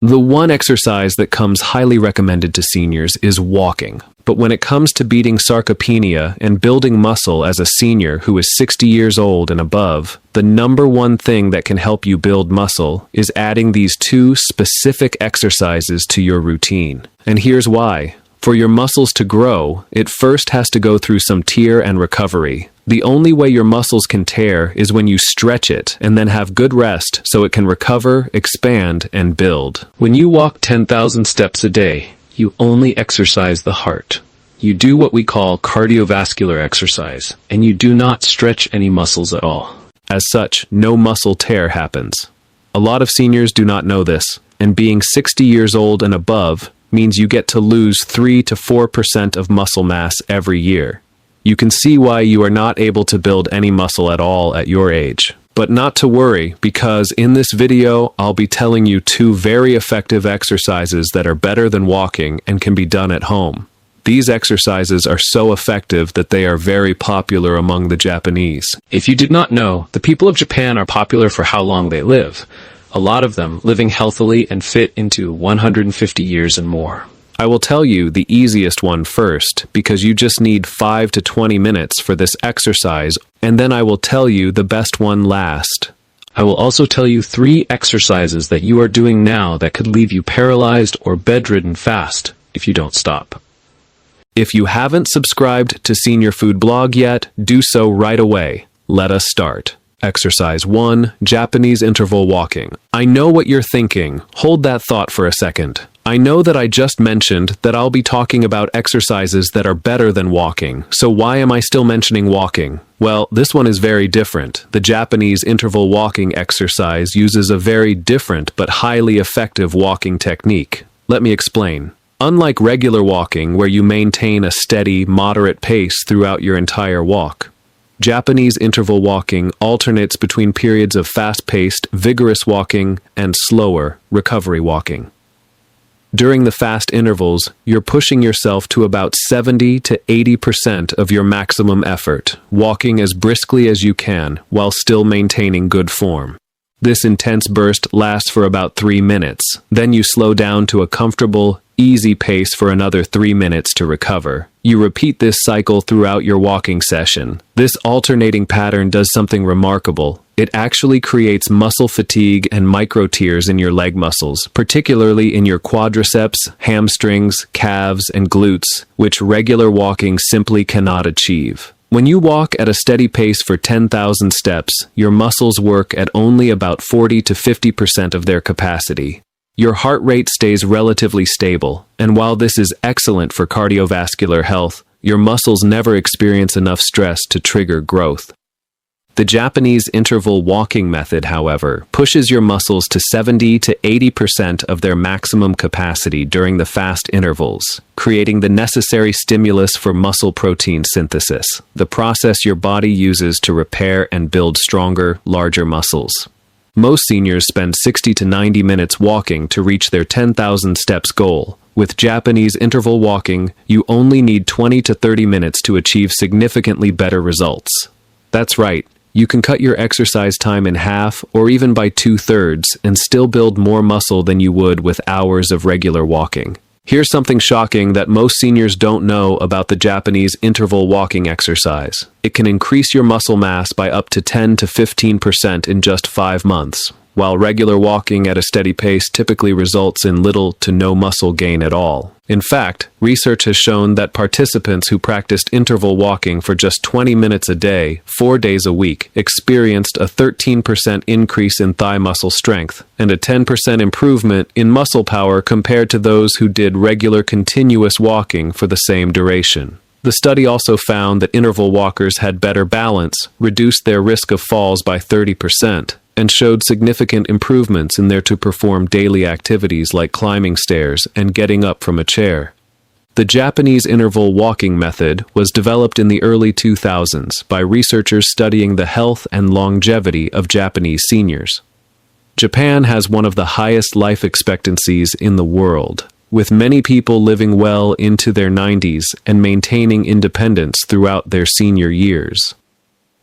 The one exercise that comes highly recommended to seniors is walking. But when it comes to beating sarcopenia and building muscle as a senior who is 60 years old and above, the number one thing that can help you build muscle is adding these two specific exercises to your routine. And here's why. For your muscles to grow, it first has to go through some tear and recovery. The only way your muscles can tear is when you stretch it and then have good rest so it can recover, expand, and build. When you walk 10,000 steps a day, you only exercise the heart. You do what we call cardiovascular exercise, and you do not stretch any muscles at all. As such, no muscle tear happens. A lot of seniors do not know this, and being 60 years old and above means you get to lose 3 to 4% of muscle mass every year. You can see why you are not able to build any muscle at all at your age. But not to worry, because in this video, I'll be telling you 2 very effective exercises that are better than walking and can be done at home. These exercises are so effective that they are very popular among the Japanese. If you did not know, the people of Japan are popular for how long they live. A lot of them living healthily and fit into 150 years and more. I will tell you the easiest one first, because you just need 5 to 20 minutes for this exercise, and then I will tell you the best one last. I will also tell you 3 exercises that you are doing now that could leave you paralyzed or bedridden fast if you don't stop. If you haven't subscribed to Senior Food Blog yet, do so right away. Let us start. Exercise 1, Japanese interval walking. I know what you're thinking. Hold that thought for a second. I know that I just mentioned that I'll be talking about exercises that are better than walking, so why am I still mentioning walking? Well, this one is very different. The Japanese interval walking exercise uses a very different but highly effective walking technique. Let me explain. Unlike regular walking, where you maintain a steady, moderate pace throughout your entire walk, Japanese interval walking alternates between periods of fast-paced, vigorous walking and slower, recovery walking. During the fast intervals, you're pushing yourself to about 70 to 80% of your maximum effort, walking as briskly as you can while still maintaining good form. This intense burst lasts for about 3 minutes. Then you slow down to a comfortable, easy pace for another 3 minutes to recover. You repeat this cycle throughout your walking session. This alternating pattern does something remarkable. It actually creates muscle fatigue and micro tears in your leg muscles, particularly in your quadriceps, hamstrings, calves, and glutes, which regular walking simply cannot achieve. When you walk at a steady pace for 10,000 steps, your muscles work at only about 40 to 50% of their capacity. Your heart rate stays relatively stable, and while this is excellent for cardiovascular health, your muscles never experience enough stress to trigger growth. The Japanese interval walking method, however, pushes your muscles to 70 to 80% of their maximum capacity during the fast intervals, creating the necessary stimulus for muscle protein synthesis, the process your body uses to repair and build stronger, larger muscles. Most seniors spend 60 to 90 minutes walking to reach their 10,000 steps goal. With Japanese interval walking, you only need 20 to 30 minutes to achieve significantly better results. That's right. You can cut your exercise time in half or even by 2/3 and still build more muscle than you would with hours of regular walking. Here's something shocking that most seniors don't know about the Japanese interval walking exercise. It can increase your muscle mass by up to 10 to 15% in just 5 months, while regular walking at a steady pace typically results in little to no muscle gain at all. In fact, research has shown that participants who practiced interval walking for just 20 minutes a day, 4 days a week, experienced a 13% increase in thigh muscle strength and a 10% improvement in muscle power compared to those who did regular continuous walking for the same duration. The study also found that interval walkers had better balance, reduced their risk of falls by 30%, and showed significant improvements in their to perform daily activities like climbing stairs and getting up from a chair. The Japanese interval walking method was developed in the early 2000s by researchers studying the health and longevity of Japanese seniors. Japan has one of the highest life expectancies in the world, with many people living well into their 90s and maintaining independence throughout their senior years.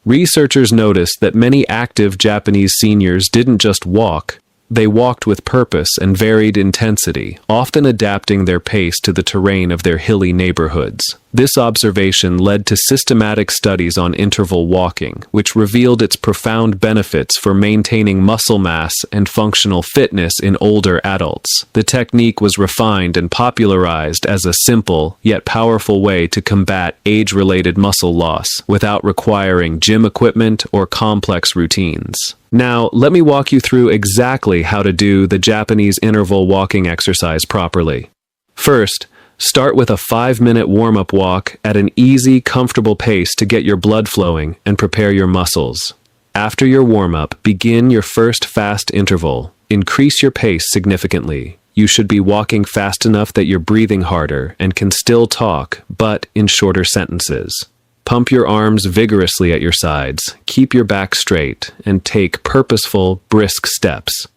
Researchers noticed that many active Japanese seniors didn't just walk, They walked with purpose and varied intensity, often adapting their pace to the terrain of their hilly neighborhoods. This observation led to systematic studies on interval walking, which revealed its profound benefits for maintaining muscle mass and functional fitness in older adults. The technique was refined and popularized as a simple, yet powerful way to combat age-related muscle loss without requiring gym equipment or complex routines. Now, let me walk you through exactly how to do the Japanese interval walking exercise properly. First, start with a 5-minute warm-up walk at an easy, comfortable pace to get your blood flowing and prepare your muscles. After your warm-up, begin your first fast interval. Increase your pace significantly. You should be walking fast enough that you're breathing harder and can still talk, but in shorter sentences. Pump your arms vigorously at your sides, keep your back straight, and take purposeful, brisk steps.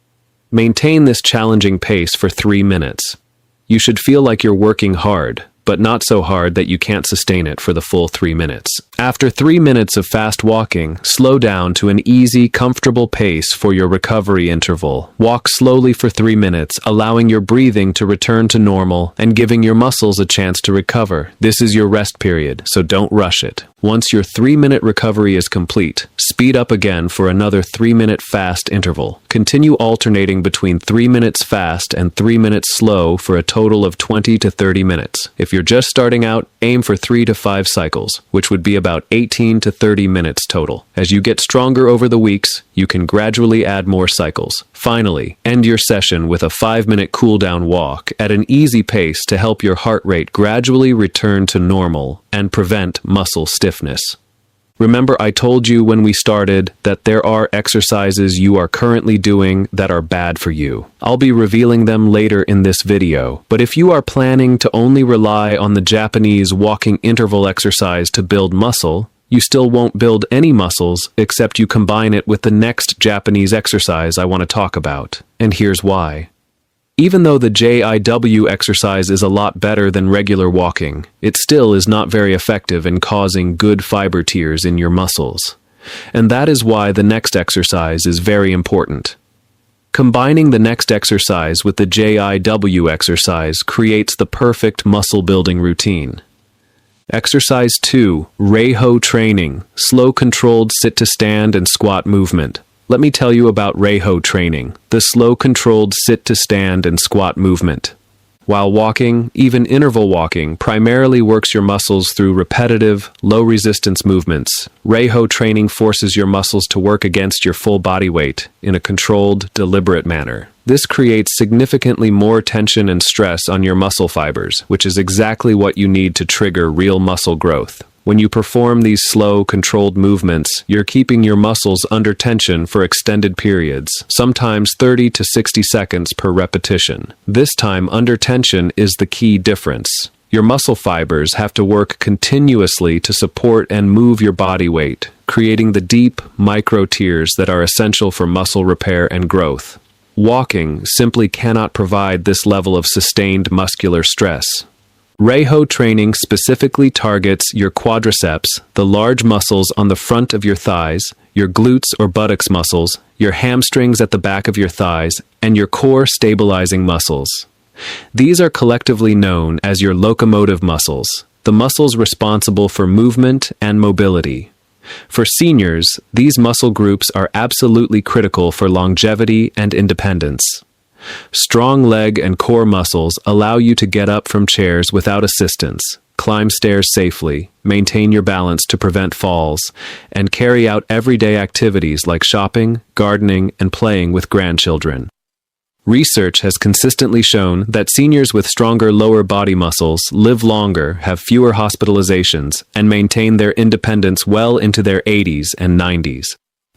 Maintain this challenging pace for 3 minutes. You should feel like you're working hard, but not so hard that you can't sustain it for the full 3 minutes. After 3 minutes of fast walking, slow down to an easy, comfortable pace for your recovery interval. Walk slowly for 3 minutes, allowing your breathing to return to normal and giving your muscles a chance to recover. This is your rest period, so don't rush it. Once your 3-minute recovery is complete, speed up again for another 3-minute fast interval. Continue alternating between 3 minutes fast and 3 minutes slow for a total of 20 to 30 minutes. If you're just starting out, aim for 3 to 5 cycles, which would be about 18 to 30 minutes total. As you get stronger over the weeks, you can gradually add more cycles. Finally, end your session with a 5-minute cool-down walk at an easy pace to help your heart rate gradually return to normal and prevent muscle stiffness. Remember, I told you when we started that there are exercises you are currently doing that are bad for you. I'll be revealing them later in this video, but if you are planning to only rely on the Japanese walking interval exercise to build muscle, you still won't build any muscles except you combine it with the next Japanese exercise I want to talk about. And here's why. Even though the JIW exercise is a lot better than regular walking, it still is not very effective in causing good fiber tears in your muscles. And that is why the next exercise is very important. Combining the next exercise with the JIW exercise creates the perfect muscle building routine. Exercise 2, Reiho training, slow controlled sit-to-stand and squat movement. Let me tell you about Reiho training, the slow controlled sit-to-stand and squat movement. While walking, even interval walking, primarily works your muscles through repetitive, low-resistance movements. Reiho training forces your muscles to work against your full body weight in a controlled, deliberate manner. This creates significantly more tension and stress on your muscle fibers, which is exactly what you need to trigger real muscle growth. When you perform these slow, controlled movements, you're keeping your muscles under tension for extended periods, sometimes 30 to 60 seconds per repetition. This time under tension is the key difference. Your muscle fibers have to work continuously to support and move your body weight, creating the deep, micro tears that are essential for muscle repair and growth. Walking simply cannot provide this level of sustained muscular stress. Reiho training specifically targets your quadriceps, the large muscles on the front of your thighs, your glutes or buttocks muscles, your hamstrings at the back of your thighs, and your core stabilizing muscles. These are collectively known as your locomotive muscles, the muscles responsible for movement and mobility. For seniors, these muscle groups are absolutely critical for longevity and independence. Strong leg and core muscles allow you to get up from chairs without assistance, climb stairs safely, maintain your balance to prevent falls, and carry out everyday activities like shopping, gardening, and playing with grandchildren. Research has consistently shown that seniors with stronger lower body muscles live longer, have fewer hospitalizations, and maintain their independence well into their 80s and 90s.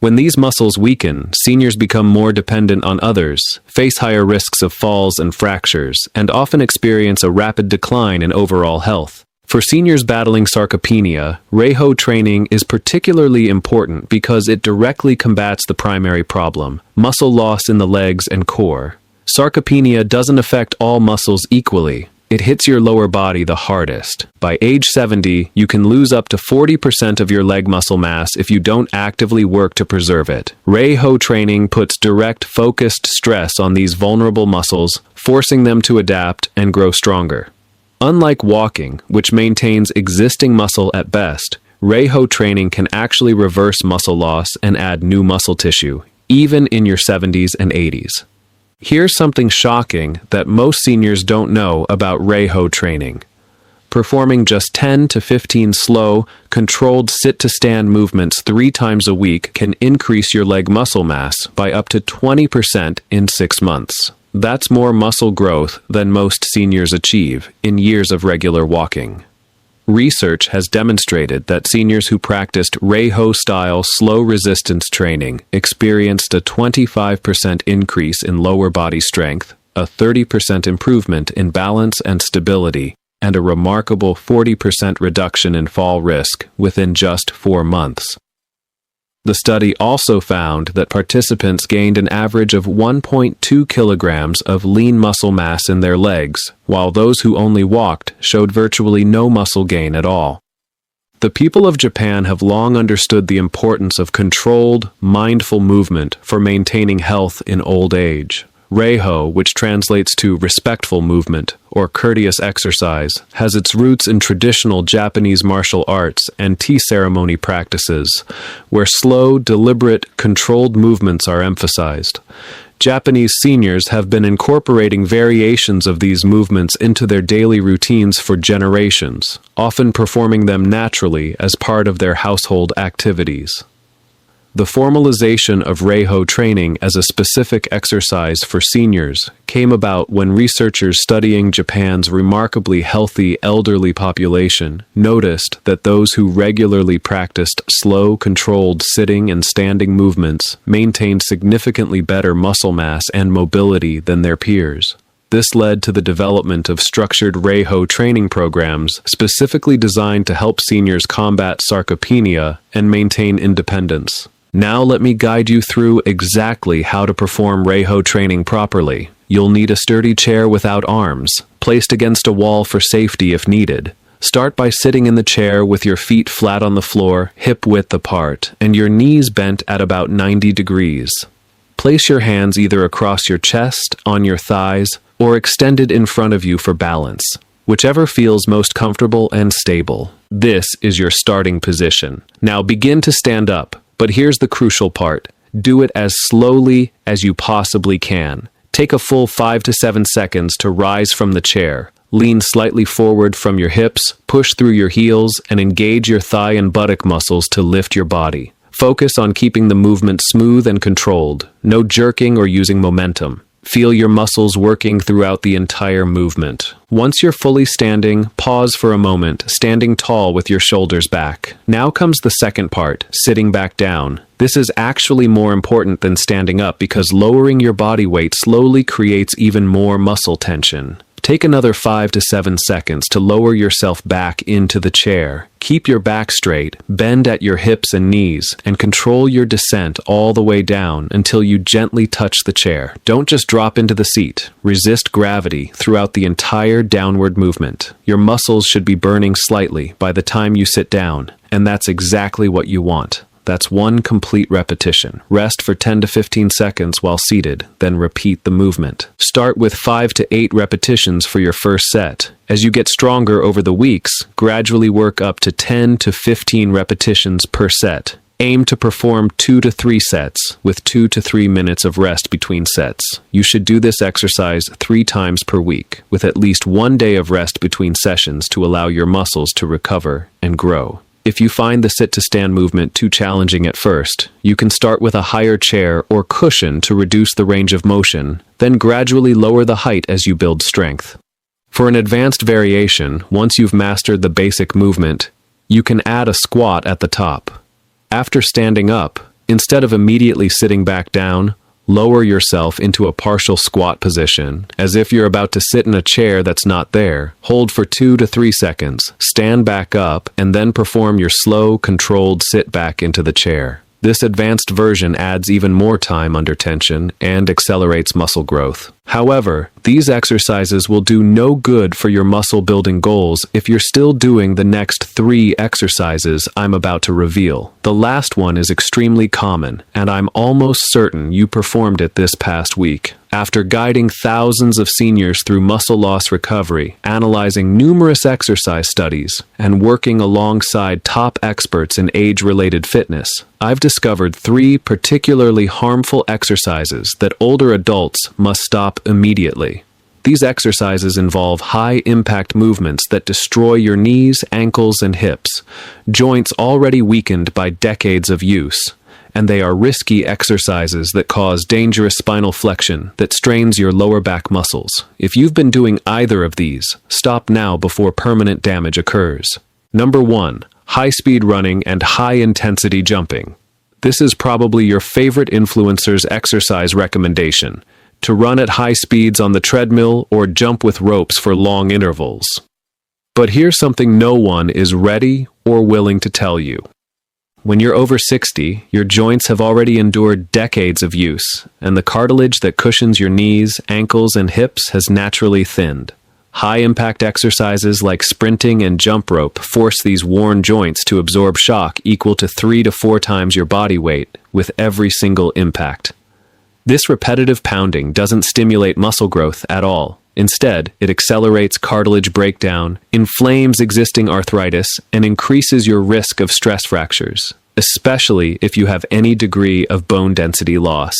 When these muscles weaken, seniors become more dependent on others, face higher risks of falls and fractures, and often experience a rapid decline in overall health. For seniors battling sarcopenia, Reiho training is particularly important because it directly combats the primary problem, muscle loss in the legs and core. Sarcopenia doesn't affect all muscles equally. It hits your lower body the hardest. By age 70, you can lose up to 40% of your leg muscle mass if you don't actively work to preserve it. Reiho training puts direct, focused stress on these vulnerable muscles, forcing them to adapt and grow stronger. Unlike walking, which maintains existing muscle at best, Reiho training can actually reverse muscle loss and add new muscle tissue, even in your 70s and 80s. Here's something shocking that most seniors don't know about Reiho training. Performing just 10 to 15 slow, controlled sit-to-stand movements 3 times a week can increase your leg muscle mass by up to 20% in 6 months. That's more muscle growth than most seniors achieve in years of regular walking. Research has demonstrated that seniors who practiced Reiho-style slow resistance training experienced a 25% increase in lower body strength, a 30% improvement in balance and stability, and a remarkable 40% reduction in fall risk within just 4 months. The study also found that participants gained an average of 1.2 kilograms of lean muscle mass in their legs, while those who only walked showed virtually no muscle gain at all. The people of Japan have long understood the importance of controlled, mindful movement for maintaining health in old age. Reiho, which translates to respectful movement or courteous exercise, has its roots in traditional Japanese martial arts and tea ceremony practices, where slow, deliberate, controlled movements are emphasized. Japanese seniors have been incorporating variations of these movements into their daily routines for generations, often performing them naturally as part of their household activities. The formalization of Reiho training as a specific exercise for seniors came about when researchers studying Japan's remarkably healthy elderly population noticed that those who regularly practiced slow, controlled sitting and standing movements maintained significantly better muscle mass and mobility than their peers. This led to the development of structured Reiho training programs specifically designed to help seniors combat sarcopenia and maintain independence. Now let me guide you through exactly how to perform Reiho training properly. You'll need a sturdy chair without arms, placed against a wall for safety if needed. Start by sitting in the chair with your feet flat on the floor, hip-width apart, and your knees bent at about 90 degrees. Place your hands either across your chest, on your thighs, or extended in front of you for balance, whichever feels most comfortable and stable. This is your starting position. Now begin to stand up. But here's the crucial part. Do it as slowly as you possibly can. Take a full 5 to 7 seconds to rise from the chair. Lean slightly forward from your hips, push through your heels, and engage your thigh and buttock muscles to lift your body. Focus on keeping the movement smooth and controlled. No jerking or using momentum. Feel your muscles working throughout the entire movement. Once you're fully standing, pause for a moment, standing tall with your shoulders back. Now comes the second part, sitting back down. This is actually more important than standing up because lowering your body weight slowly creates even more muscle tension. Take another 5 to 7 seconds to lower yourself back into the chair. Keep your back straight, bend at your hips and knees, and control your descent all the way down until you gently touch the chair. Don't just drop into the seat. Resist gravity throughout the entire downward movement. Your muscles should be burning slightly by the time you sit down, and that's exactly what you want. That's one complete repetition. Rest for 10 to 15 seconds while seated, then repeat the movement. Start with 5 to 8 repetitions for your first set. As you get stronger over the weeks, gradually work up to 10 to 15 repetitions per set. Aim to perform 2 to 3 sets, with 2 to 3 minutes of rest between sets. You should do this exercise 3 times per week, with at least 1 day of rest between sessions to allow your muscles to recover and grow. If you find the sit-to-stand movement too challenging at first, you can start with a higher chair or cushion to reduce the range of motion, then gradually lower the height as you build strength. For an advanced variation, once you've mastered the basic movement, you can add a squat at the top. After standing up, instead of immediately sitting back down, lower yourself into a partial squat position, as if you're about to sit in a chair that's not there. Hold for 2 to 3 seconds, stand back up, and then perform your slow, controlled sit back into the chair. This advanced version adds even more time under tension and accelerates muscle growth. However, These exercises will do no good for your muscle building goals if you're still doing the next 3 exercises I'm about to reveal. The last one is extremely common, and I'm almost certain you performed it this past week. After guiding thousands of seniors through muscle loss recovery, analyzing numerous exercise studies, and working alongside top experts in age-related fitness, I've discovered 3 particularly harmful exercises that older adults must stop immediately. These exercises involve high-impact movements that destroy your knees, ankles, and hips, joints already weakened by decades of use. And they are risky exercises that cause dangerous spinal flexion that strains your lower back muscles. If you've been doing either of these, stop now before permanent damage occurs. Number 1. High-speed running and high-intensity jumping. This is probably your favorite influencer's exercise recommendation: to run at high speeds on the treadmill or jump with ropes for long intervals. But here's something no one is ready or willing to tell you. When you're over 60, your joints have already endured decades of use, and the cartilage that cushions your knees, ankles, and hips has naturally thinned. High-impact exercises like sprinting and jump rope force these worn joints to absorb shock equal to 3 to 4 times your body weight with every single impact. This repetitive pounding doesn't stimulate muscle growth at all. Instead, it accelerates cartilage breakdown, inflames existing arthritis, and increases your risk of stress fractures, especially if you have any degree of bone density loss.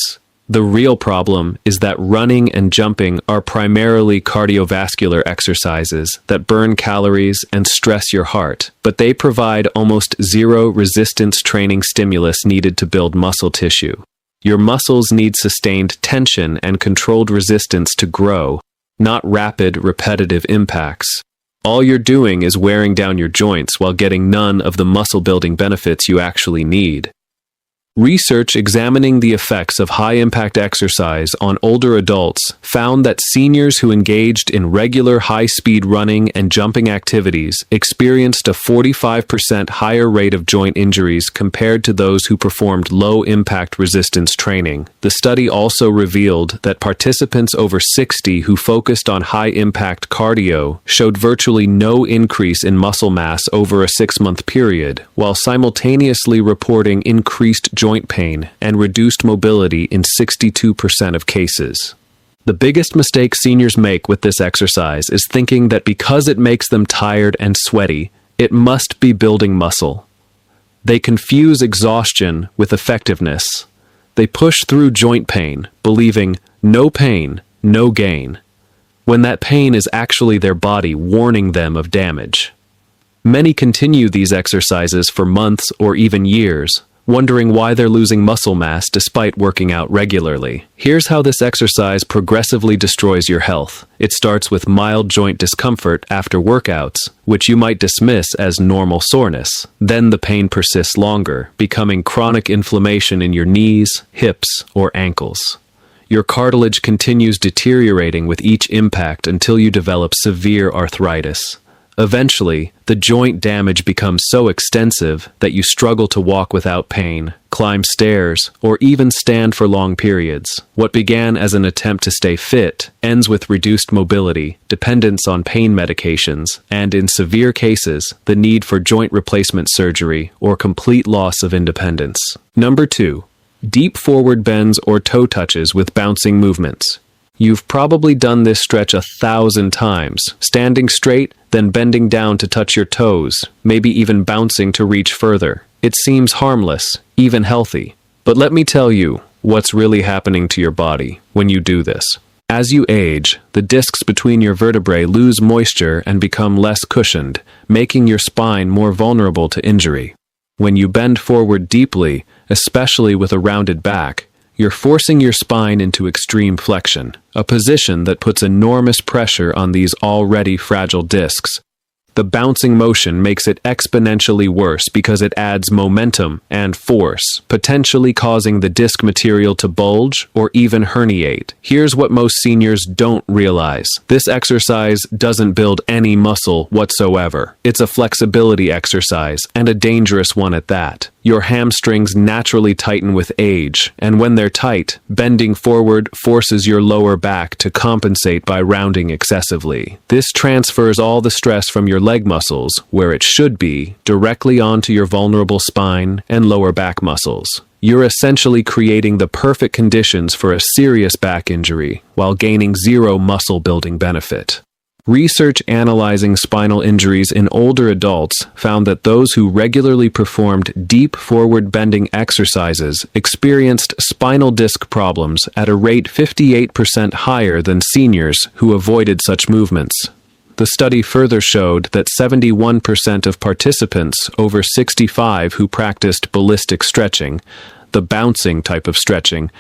The real problem is that running and jumping are primarily cardiovascular exercises that burn calories and stress your heart, but they provide almost zero resistance training stimulus needed to build muscle tissue. Your muscles need sustained tension and controlled resistance to grow, not rapid, repetitive impacts. All you're doing is wearing down your joints while getting none of the muscle-building benefits you actually need. Research examining the effects of high-impact exercise on older adults found that seniors who engaged in regular high-speed running and jumping activities experienced a 45% higher rate of joint injuries compared to those who performed low-impact resistance training. The study also revealed that participants over 60 who focused on high-impact cardio showed virtually no increase in muscle mass over a 6-month period, while simultaneously reporting increased joint pain and reduced mobility in 62% of cases. The biggest mistake seniors make with this exercise is thinking that because it makes them tired and sweaty, it must be building muscle. They confuse exhaustion with effectiveness. They push through joint pain, believing no pain, no gain, when that pain is actually their body warning them of damage. Many continue these exercises for months or even years, wondering why they're losing muscle mass despite working out regularly. Here's how this exercise progressively destroys your health. It starts with mild joint discomfort after workouts, which you might dismiss as normal soreness. Then the pain persists longer, becoming chronic inflammation in your knees, hips, or ankles. Your cartilage continues deteriorating with each impact until you develop severe arthritis. Eventually, the joint damage becomes so extensive that you struggle to walk without pain, climb stairs, or even stand for long periods. What began as an attempt to stay fit ends with reduced mobility, dependence on pain medications, and in severe cases, the need for joint replacement surgery or complete loss of independence. Number 2. Deep forward bends or toe touches with bouncing movements. You've probably done this stretch 1,000 times, standing straight, then bending down to touch your toes, maybe even bouncing to reach further. It seems harmless, even healthy. But let me tell you what's really happening to your body when you do this. As you age, the discs between your vertebrae lose moisture and become less cushioned, making your spine more vulnerable to injury. When you bend forward deeply, especially with a rounded back, you're forcing your spine into extreme flexion, a position that puts enormous pressure on these already fragile discs. The bouncing motion makes it exponentially worse because it adds momentum and force, potentially causing the disc material to bulge or even herniate. Here's what most seniors don't realize. This exercise doesn't build any muscle whatsoever. It's a flexibility exercise, and a dangerous one at that. Your hamstrings naturally tighten with age, and when they're tight, bending forward forces your lower back to compensate by rounding excessively. This transfers all the stress from your leg muscles, where it should be, directly onto your vulnerable spine and lower back muscles. You're essentially creating the perfect conditions for a serious back injury, while gaining zero muscle building benefit. Research analyzing spinal injuries in older adults found that those who regularly performed deep forward bending exercises experienced spinal disc problems at a rate 58% higher than seniors who avoided such movements. The study further showed that 71% of participants over 65 who practiced ballistic stretching, the bouncing type of stretching,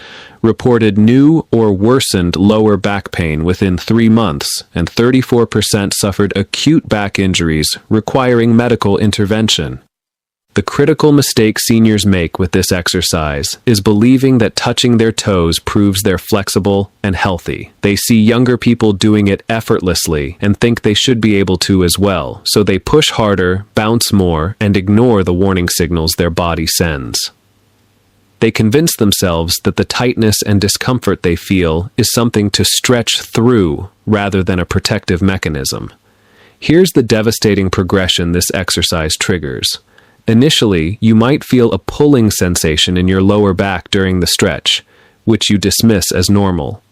reported new or worsened lower back pain within 3 months, and 34% suffered acute back injuries requiring medical intervention. The critical mistake seniors make with this exercise is believing that touching their toes proves they're flexible and healthy. They see younger people doing it effortlessly and think they should be able to as well, so they push harder, bounce more, and ignore the warning signals their body sends. They convince themselves that the tightness and discomfort they feel is something to stretch through rather than a protective mechanism. Here's the devastating progression this exercise triggers. Initially, you might feel a pulling sensation in your lower back during the stretch, which you dismiss as normal.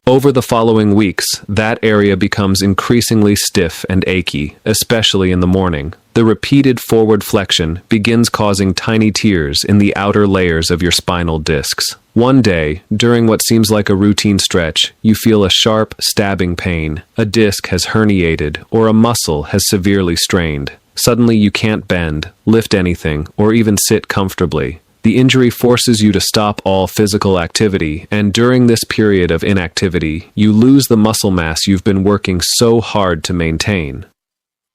Over the following weeks, that area becomes increasingly stiff and achy, especially in the morning. The repeated forward flexion begins causing tiny tears in the outer layers of your spinal discs. One day, during what seems like a routine stretch, you feel a sharp, stabbing pain. A disc has herniated, or a muscle has severely strained. Suddenly you can't bend, lift anything, or even sit comfortably. The injury forces you to stop all physical activity, and during this period of inactivity, you lose the muscle mass you've been working so hard to maintain.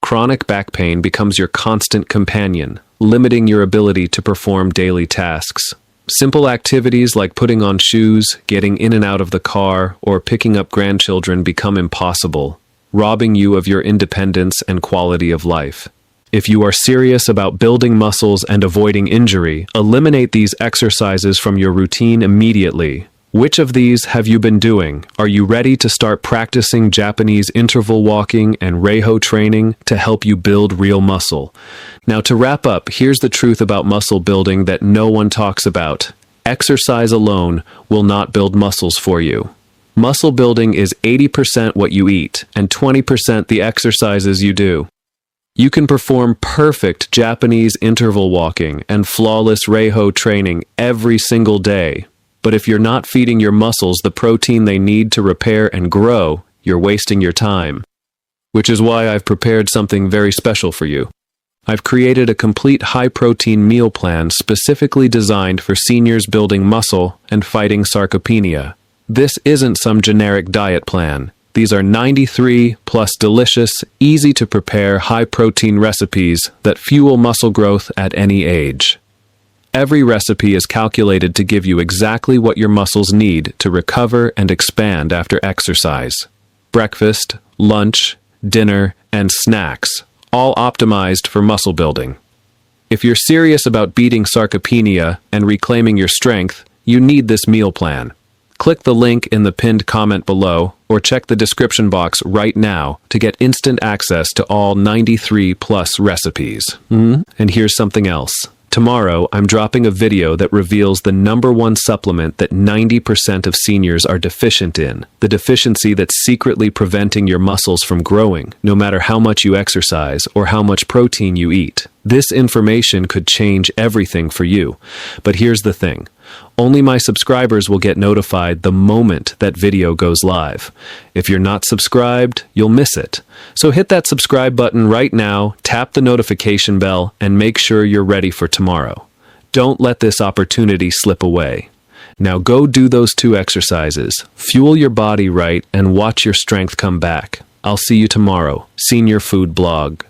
Chronic back pain becomes your constant companion, limiting your ability to perform daily tasks. Simple activities like putting on shoes, getting in and out of the car, or picking up grandchildren become impossible, robbing you of your independence and quality of life. If you are serious about building muscles and avoiding injury, eliminate these exercises from your routine immediately. Which of these have you been doing? Are you ready to start practicing Japanese interval walking and Reiho training to help you build real muscle? Now, to wrap up, here's the truth about muscle building that no one talks about. Exercise alone will not build muscles for you. Muscle building is 80% what you eat and 20% the exercises you do. You can perform perfect Japanese interval walking and flawless Reiho training every single day, but if you're not feeding your muscles the protein they need to repair and grow, you're wasting your time. Which is why I've prepared something very special for you. I've created a complete high-protein meal plan specifically designed for seniors building muscle and fighting sarcopenia. This isn't some generic diet plan. These are 93 plus delicious, easy-to-prepare, high-protein recipes that fuel muscle growth at any age. Every recipe is calculated to give you exactly what your muscles need to recover and expand after exercise. Breakfast, lunch, dinner, and snacks, all optimized for muscle building. If you're serious about beating sarcopenia and reclaiming your strength, you need this meal plan. Click the link in the pinned comment below or check the description box right now to get instant access to all 93 plus recipes. And here's something else. Tomorrow, I'm dropping a video that reveals the #1 supplement that 90% of seniors are deficient in, the deficiency that's secretly preventing your muscles from growing, no matter how much you exercise or how much protein you eat. This information could change everything for you. But here's the thing. Only my subscribers will get notified the moment that video goes live. If you're not subscribed, you'll miss it. So hit that subscribe button right now, tap the notification bell, and make sure you're ready for tomorrow. Don't let this opportunity slip away. Now go do those 2 exercises, fuel your body right, and watch your strength come back. I'll see you tomorrow. Senior Food Blog.